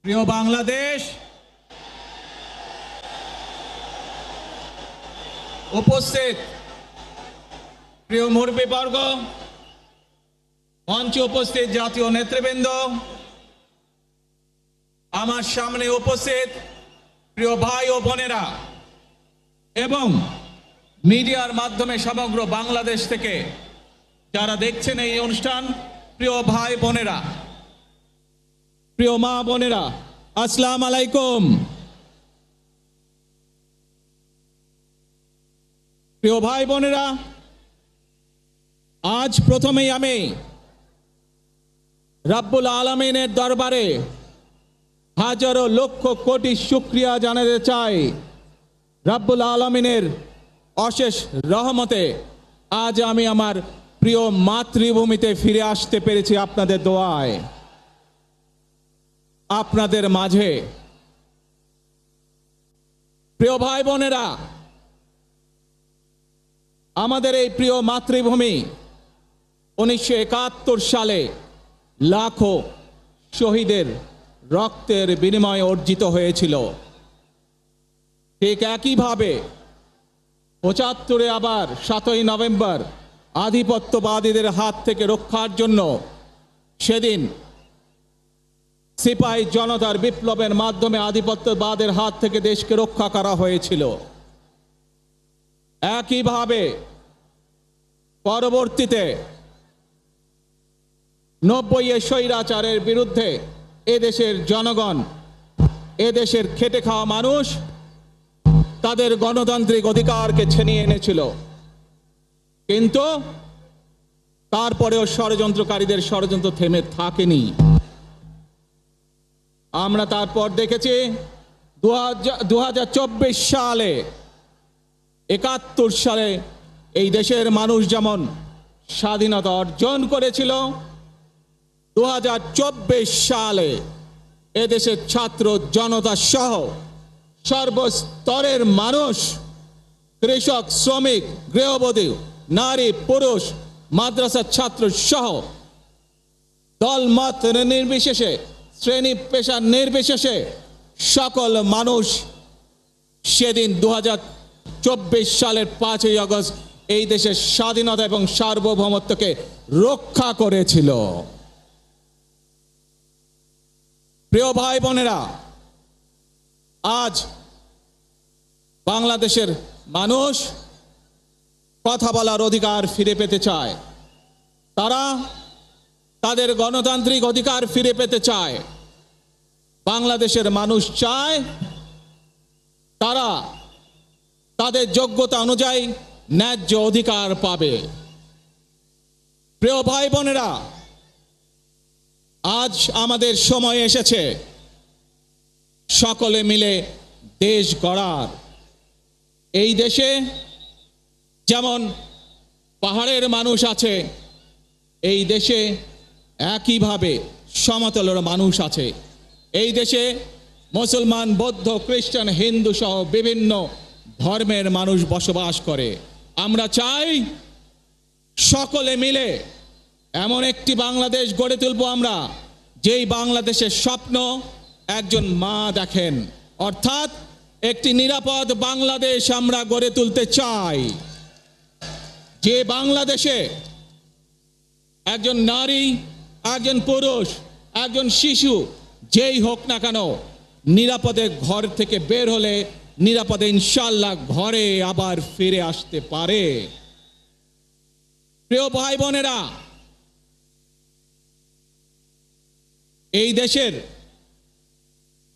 প্রিয় বাংলাদেশ, উপস্থিত প্রিয় মুরব্বীবর্গ, মঞ্চে উপস্থিত জাতীয় নেতৃবৃন্দ, আমার সামনে উপস্থিত প্রিয় ভাই ও বোনেরা এবং মিডিয়ার মাধ্যমে সমগ্র বাংলাদেশ থেকে যারা দেখছেন এই অনুষ্ঠান, প্রিয় ভাই বোনেরা, প্রিয় মা বোনেরা, আসসালামু আলাইকুম। প্রিয় ভাই বোনেরা, আজ প্রথমেই আমি রব্বুল আলামিনের দরবারে হাজারো লক্ষ কোটি শুকরিয়া জানাতে চাই। রব্বুল আলামিনের অশেষ রহমতে আজ আমি আমার প্রিয় মাতৃভূমিতে ফিরে আসতে পেরেছি আপনাদের দোয়ায়। আপনাদের মাঝে প্রিয় ভাই বোনেরা, আমাদের এই প্রিয় মাতৃভূমি 1971 সালে লাখো শহীদের রক্তের বিনিময়ে অর্জিত হয়েছিল। ঠিক একইভাবে 75-এ আবার 7ই নভেম্বর আধিপত্যবাদীদের হাত থেকে রক্ষার জন্য সেদিন সিপাহী জনতার বিপ্লবের মাধ্যমে আধিপত্যবাদের হাত থেকে দেশকে রক্ষা করা হয়েছিল। একইভাবে পরবর্তীতে 90-এ স্বৈরাচারের বিরুদ্ধে এদেশের জনগণ, এদেশের খেটে খাওয়া মানুষ তাদের গণতান্ত্রিক অধিকারকে ছিনিয়ে এনেছিল। কিন্তু তারপরেও ষড়যন্ত্রকারীদের ষড়যন্ত্র থেমে থাকেনি। আমরা তারপর দেখেছি 2024 সালে, 71 সালে এই দেশের মানুষ যেমন স্বাধীনতা অর্জন করেছিল, 2024 সালে এদেশের ছাত্র জনতা সহ সর্বস্তরের মানুষ, কৃষক, শ্রমিক, গৃহবধূ, নারী, পুরুষ, মাদ্রাসার ছাত্র সহ দলমত নির্বিশেষে, শ্রেণী পেশা নির্বিশেষে সকল মানুষ সেদিন 2024 সালের 5ই আগস্ট এই দেশের স্বাধীনতা এবং সার্বভৌমত্বকে রক্ষা করেছিল। প্রিয় ভাই বোনেরা, আজ বাংলাদেশের মানুষ কথা বলার অধিকার ফিরে পেতে চায়। তারা তাদের গণতান্ত্রিক অধিকার ফিরে পেতে চায়। বাংলাদেশের মানুষ চায় তারা তাদের যোগ্যতা অনুযায়ী ন্যায্য অধিকার পাবে। প্রিয় ভাই বোনেরা, আজ আমাদের সময় এসেছে সকলে মিলে দেশ গড়ার। এই দেশে যেমন পাহাড়ের মানুষ আছে, এই দেশে একইভাবে সমতলের মানুষ আছে। এই দেশে মুসলমান, বৌদ্ধ, খ্রিস্টান, হিন্দু সহ বিভিন্ন ধর্মের মানুষ বসবাস করে। আমরা চাই সকলে মিলে এমন একটি বাংলাদেশ গড়ে তুলব আমরা, যেই বাংলাদেশের স্বপ্ন একজন মা দেখেন, অর্থাৎ একটি নিরাপদ বাংলাদেশ আমরা গড়ে তুলতে চাই। যে বাংলাদেশে একজন নারী, একজন পুরুষ, একজন শিশু যেই হোক না কেন নিরাপদে ঘর থেকে বের হলে নিরাপদে ইনশাআল্লাহ ঘরে আবার ফিরে আসতে পারে। প্রিয় ভাই বোনেরা, এই দেশের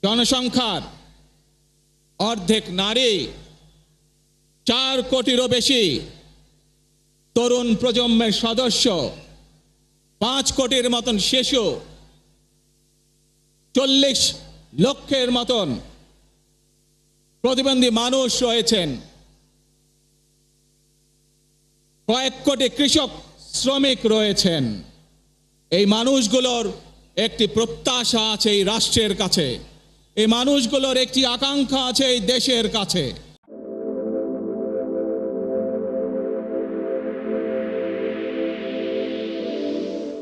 জনসংখ্যার অর্ধেক নারী, 4 কোটিরও বেশি তরুণ প্রজন্মের সদস্য, 5 কোটির মতন শিশু, 40 লক্ষের মতন প্রতিবন্ধী মানুষ রয়েছেন, কয়েক কোটি কৃষক, শ্রমিক রয়েছেন। এই মানুষগুলোর একটি প্রত্যাশা আছে এই রাষ্ট্রের কাছে, এই মানুষগুলোর একটি আকাঙ্ক্ষা আছে এই দেশের কাছে।